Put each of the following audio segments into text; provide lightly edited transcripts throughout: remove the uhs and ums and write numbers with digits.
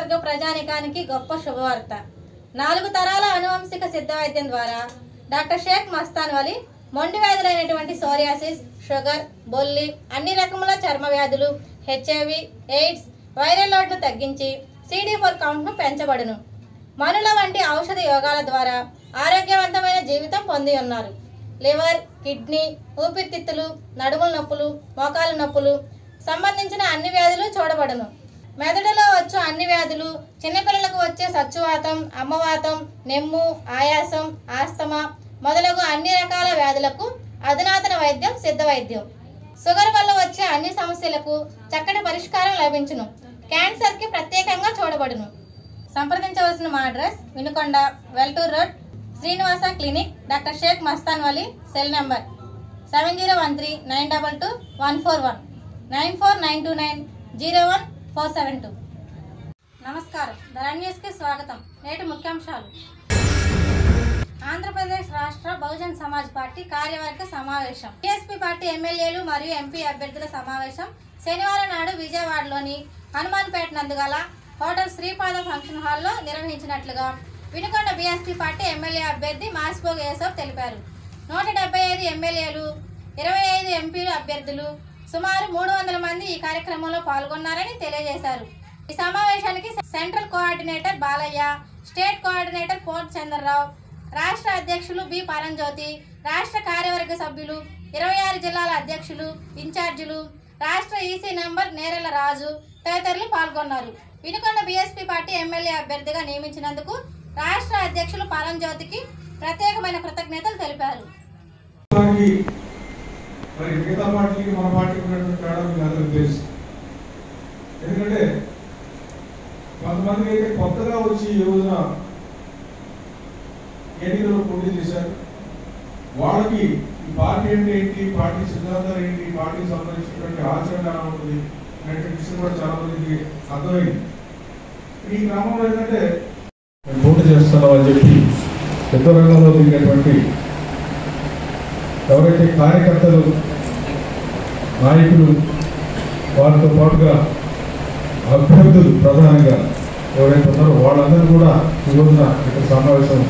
నియోజకవర్గ ప్రజానికానికి గొప్ప శుభవార్త. 4 తరాల అనువంశిక సిద్ధ వైద్యం ద్వారా డాక్టర్ షేక్ మస్తాన్ వలి మొండి వ్యాధులైనటువంటి సోరియాసిస్, షుగర్, బొల్లి, అన్ని రకముల చర్మ వ్యాధులు, హెచ్ఐవి, ఎయిడ్స్, వైరల్ లోడ్ను తగ్గించి CD4 కౌంట్ను పెంచబడును. మనుల వంటి ఔషధ యోగాల ద్వారా ఆరోగ్యవంతమైన జీవితం పొంది ఉన్నారు. లివర్, కిడ్నీ, ఊపిరితిత్తులు, నడుముల నొప్పులు, మోకాలు నొప్పులు సంబంధించిన అన్ని వ్యాధులు చూడబడును. మెదడులో వచ్చు అన్ని వ్యాధులు, చిన్నపిల్లలకు వచ్చే సచ్చువాతం, అమ్మవాతం, నెమ్ము, ఆయాసం, ఆస్తమా మొదలగు అన్ని రకాల వ్యాధులకు అధునాతన వైద్యం సిద్ధ వైద్యం. షుగర్ వల్ల వచ్చే అన్ని సమస్యలకు చక్కటి పరిష్కారం లభించును. క్యాన్సర్కి ప్రత్యేకంగా చూడబడును. సంప్రదించవలసిన మా address Vinukonda, Veltur road, Srinivasa clinic, doctor Shaik Mastan Vali. Cell number 7013922141 9492901472. నమస్కారం, ధరణ్యస్కి స్వాగతం. నేటి ముఖ్యాంశాలు. ఆంధ్రప్రదేశ్ రాష్ట్ర బహుజన్ సమాజ్ పార్టీ కార్యవర్గ సమావేశం. బీఎస్పీ పార్టీ ఎమ్మెల్యేలు మరియు ఎంపీ అభ్యర్థుల సమావేశం శనివారం నాడు విజయవాడలోని హనుమాన్పేట నందుగల హోటల్ శ్రీపాద ఫంక్షన్ హాల్లో నిర్వహించినట్లుగా వినుకొండ బీఎస్పీ పార్టీ ఎమ్మెల్యే అభ్యర్థి మాసిపోగ యేసవ్ తెలిపారు. 175 ఎమ్మెల్యేలు, 25 ఎంపీలు అభ్యర్థులు, సుమారు 300 మంది ఈ కార్యక్రమంలో పాల్గొన్నారని తెలియజేశారు. ఈ సమావేశానికి central coordinator Balayya, state coordinator port Chandra Rao, రాష్ట్ర అధ్యక్షులు బి పరంజ్యోతి, రాష్ట్ర కార్యవర్గ సభ్యులు, 26 జిల్లాల అధ్యక్షులు, ఇన్ఛార్జీలు, రాష్ట్ర ఈసీ నంబర్ నేరెల రాజు తదితరులు పాల్గొన్నారు. వినుకొండ బీఎస్పీ పార్టీ ఎమ్మెల్యే అభ్యర్థిగా నియమించినందుకు రాష్ట్ర అధ్యక్షులు పరంజ్యోతికి ప్రత్యేకమైన కృతజ్ఞతలు తెలిపారు. ఎందుకంటే కొంతమంది అయితే కొత్తగా వచ్చి ఈ రోజున ఎన్నికల్లో పోటీ చేశారు. వాళ్ళకి ఈ పార్టీ అంటే ఏంటి, పార్టీ సిద్ధాంతాలు ఏంటి, పార్టీకి సంబంధించినటువంటి ఆచరణ ఎలా ఉంటుంది అనే విషయం కూడా చాలా మందికి అర్థమైంది. ఈ క్రమంలో ఏంటంటే పోటీ చేస్తున్నాం అని చెప్పి పెద్ద రంగంలో దిగినటువంటి ఎవరైతే కార్యకర్తలు, నాయకులు, వారితో పాటుగా అభ్యర్థులు ప్రధానంగా ఎవరైతే ఉన్నారో వాళ్ళందరూ కూడా ఈ రోజున ఇక్కడ సమావేశం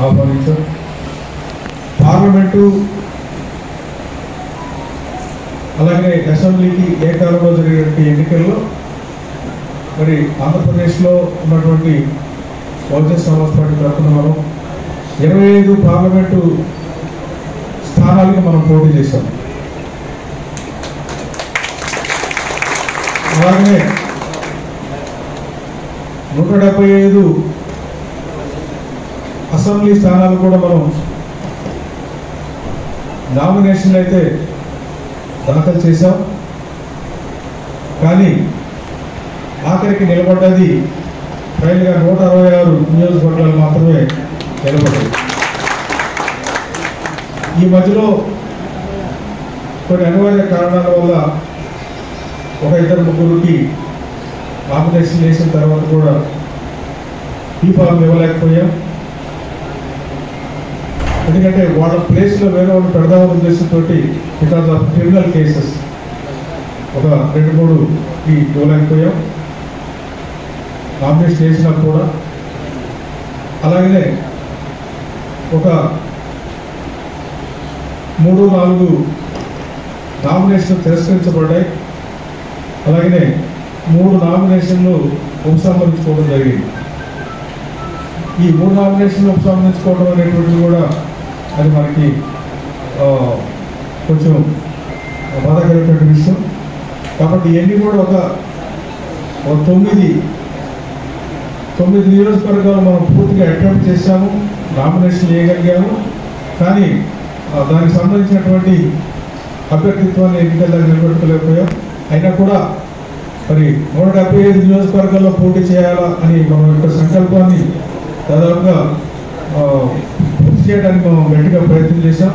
ఆహ్వానించారు. పార్లమెంటు అలాగే అసెంబ్లీకి ఏకాలంలో జరిగినటువంటి ఎన్నికల్లో మరి ఆంధ్రప్రదేశ్లో ఉన్నటువంటి బహుజన్ సమాజ్ పార్టీ తరఫున మనం 25 పార్లమెంటు స్థానాలకు మనం పోటీ చేశాం. అలాగే 175 అసెంబ్లీ స్థానాలు కూడా మనం నామినేషన్లు అయితే దాఖలు చేశాం. కానీ ఆఖరికి నిలబడ్డది ఫైనల్గా 166 నియోజకవర్గాలు మాత్రమే నిలబడ్డాయి. ఈ మధ్యలో కొన్ని అనివార్య కారణాల వల్ల 1-2-3కి నామినేషన్ వేసిన తర్వాత కూడా బీఫామ్ ఇవ్వలేకపోయాం. ఎందుకంటే వాళ్ళ ప్లేస్లో వేరే వాళ్ళు పెడదామని ఉద్దేశంతో బికాస్ ఆఫ్ క్రిమినల్ కేసెస్ ఒక 2-3కి ఇవ్వలేకపోయాం నామినేషన్ వేసినా కూడా. అలాగనే ఒక 3-4 నామినేషన్లు తిరస్కరించబడ్డాయి. అలాగనే 3 నామినేషన్లు ఉపసంహరించుకోవడం జరిగింది. ఈ 3 నామినేషన్లు ఉపసంహరించుకోవడం అనేటువంటిది కూడా అది మనకి కొంచెం బాధాకరమైనటువంటి విషయం. కాబట్టి ఇవన్నీ కూడా ఒక 9 నియోజకవర్గాలు మనం పూర్తిగా అటెంప్ట్ చేశాము, నామినేషన్ వేయగలిగాము. కానీ దానికి సంబంధించినటువంటి అభ్యర్థిత్వాన్ని ఎన్నికల్లో నిలబెట్టుకోలేకపోయాం. అయినా కూడా మరి 175 నియోజకవర్గాల్లో పోటీ చేయాలా అని మనం యొక్క సంకల్పాన్ని దాదాపుగా పూర్తి చేయడానికి మనం గట్టిగా ప్రయత్నం చేశాం.